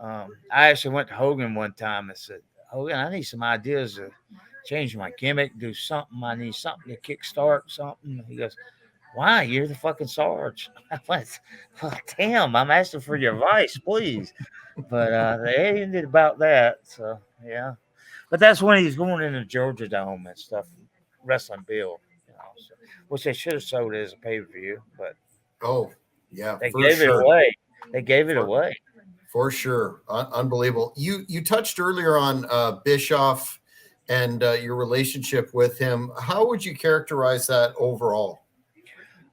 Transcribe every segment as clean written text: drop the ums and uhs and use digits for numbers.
I actually went to Hogan one time and said, Hogan, I need some ideas to change my gimmick, do something. I need something to kickstart something. He goes, why? You're the fucking Sarge. I went, well, damn, I'm asking for your advice, please. But they ended about that. So, yeah. But that's when he's going in the Georgia Dome and stuff, wrestling Bill, so, which they should have sold it as a pay per view, but Oh, yeah, they for gave it sure. away. They gave it For, away. for sure. Unbelievable. You touched earlier on Bischoff and your relationship with him. How would you characterize that overall?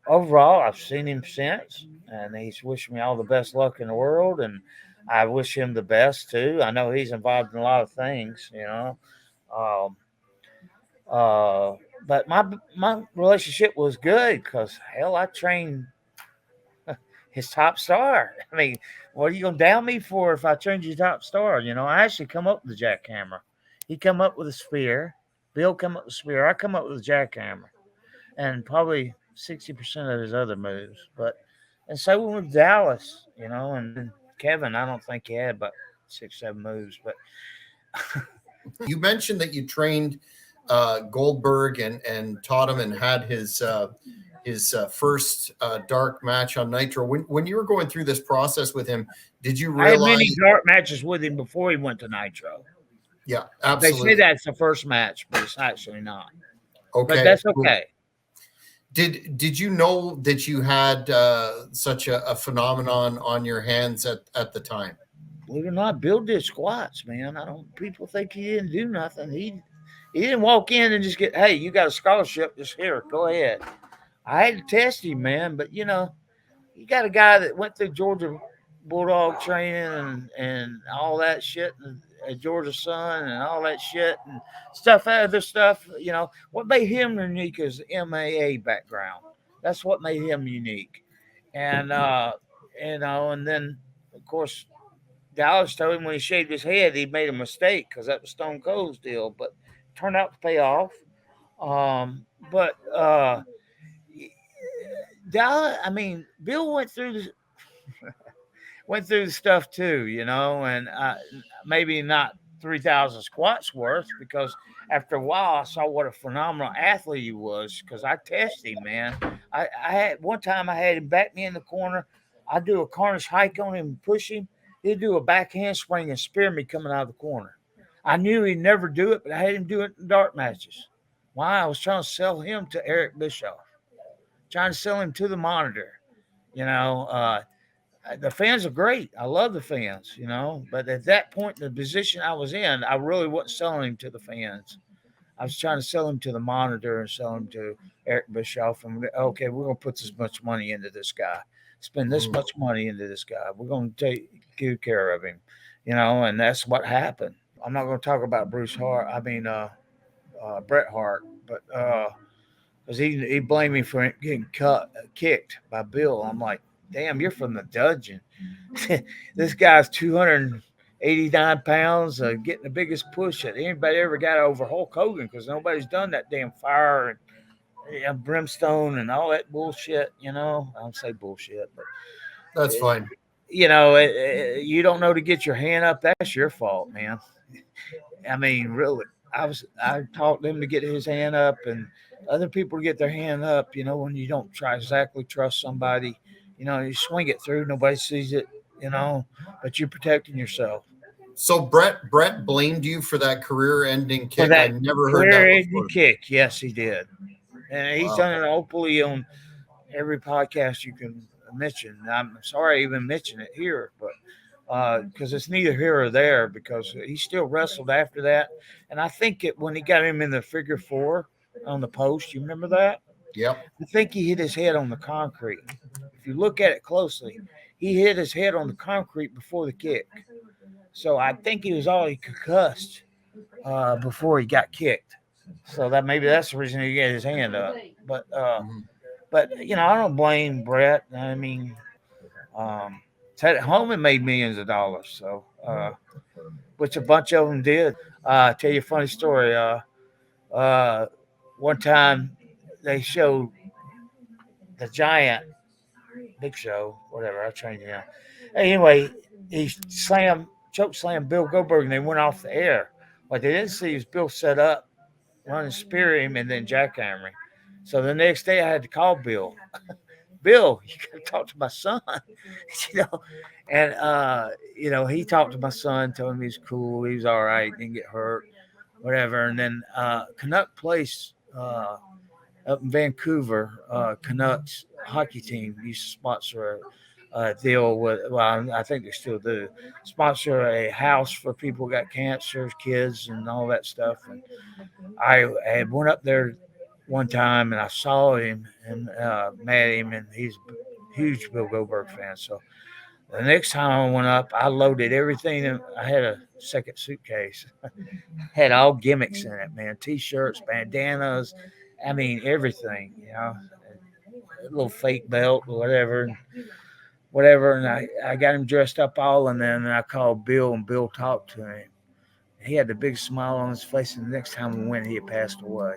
Overall, I've seen him since, and he's wished me all the best luck in the world, and I wish him the best too. I know he's involved in a lot of things. Um, uh, but my relationship was good because hell, I trained his top star. I mean, what are you gonna down me for if I trained your top star? I actually come up with the jackhammer. He come up with a spear. Bill come up with a spear. I come up with a jackhammer, and probably 60% of his other moves. And so with Dallas, and then Kevin, I don't think he had about 6, 7 moves, but You mentioned that you trained Goldberg and taught him and had his first dark match on Nitro. When you were going through this process with him, did you I had many realize? dark matches with him before he went to Nitro. Yeah, They say absolutely. that's the first match, but it's actually not. But Okay, that's cool. okay. Did you know that you had such a phenomenon on your hands at the time? Believe it or not, Bill did squats, man. I don't. People think he didn't do nothing. He didn't walk in and just get, hey, you got a scholarship, just here, go ahead. I had to test him, man, but you got a guy that went through Georgia Bulldog training and all that shit, and Georgia Sun and all that shit and other stuff. What made him unique is the MAA background. That's what made him unique. And and then of course Dallas told him when he shaved his head he made a mistake because that was Stone Cold's deal, but turned out to pay off. But Dallas, I mean, Bill went through the stuff too, and maybe not 3,000 squats worth because after a while I saw what a phenomenal athlete he was because I tested him, man. I had one time I had him back me in the corner. I'd do a Cornish hike on him and push him. He'd do a back handspring and spear me coming out of the corner. I knew he'd never do it, but I had him do it in dart matches. Why? I was trying to sell him to Eric Bischoff, trying to sell him to the monitor. You know, the fans are great. I love the fans. But at that point in the position I was in, I really wasn't selling him to the fans. I was trying to sell him to the monitor and sell him to Eric Bischoff. And okay, we're going to put this much money into this guy, spend this Mm. much money into this guy. We're going to take good care of him, and that's what happened. I'm not going to talk about Bruce Hart. I mean, Bret Hart, but because he blamed me for getting kicked by Bill. I'm like, damn, you're from the dungeon. This guy's 289 pounds, getting the biggest push that anybody ever got over Hulk Hogan because nobody's done that damn fire and brimstone and all that bullshit. I don't say bullshit, but That's eh, fine. you don't know to get your hand up. That's your fault, man. I mean, really. I taught them to get his hand up and other people to get their hand up, when you don't try exactly trust somebody, you swing it through, nobody sees it, but you're protecting yourself. So Brett blamed you for that career-ending For kick. I that never heard that career ending before. kick, yes, he did. And he's Wow. done it openly on every podcast you can mention. I'm sorry I even mention it here, but because it's neither here or there because he still wrestled after that. And I think when he got him in the figure four on the post, you remember that? Yep. I think he hit his head on the concrete. If you look at it closely, he hit his head on the concrete before the kick. So I think he was already concussed before he got kicked. So that maybe that's the reason he got his hand up. But uh, Mhm. but I don't blame Brett. I mean, sat at home and made millions of dollars. So which a bunch of them did. I'll tell you a funny story. Uh, one time they showed the Giant Big Show, whatever. I trained him. Anyway, he slammed choke slammed Bill Goldberg, and they went off the air. What they didn't see was Bill set up, run and spear him, and then jackhammer him. So the next day, I had to call Bill. Bill, you got to talk to my son, you know. And he talked to my son, told him he's cool, he was all right, didn't get hurt, whatever. And then Canuck Place up in Vancouver, Canucks hockey team used to sponsor a deal with. Well, I think they still do. Sponsor a house for people who got cancer, kids, and all that stuff. And I had went up there one time and I saw him and met him, and he's a huge Bill Goldberg fan. So the next time I went up, I loaded everything. I had a second suitcase, had all gimmicks in it, man. T-shirts, bandanas, I mean everything, a little fake belt or whatever. And I got him dressed up all, and then I called Bill, and Bill talked to him. He had the big smile on his face, and the next time we went, he had passed away.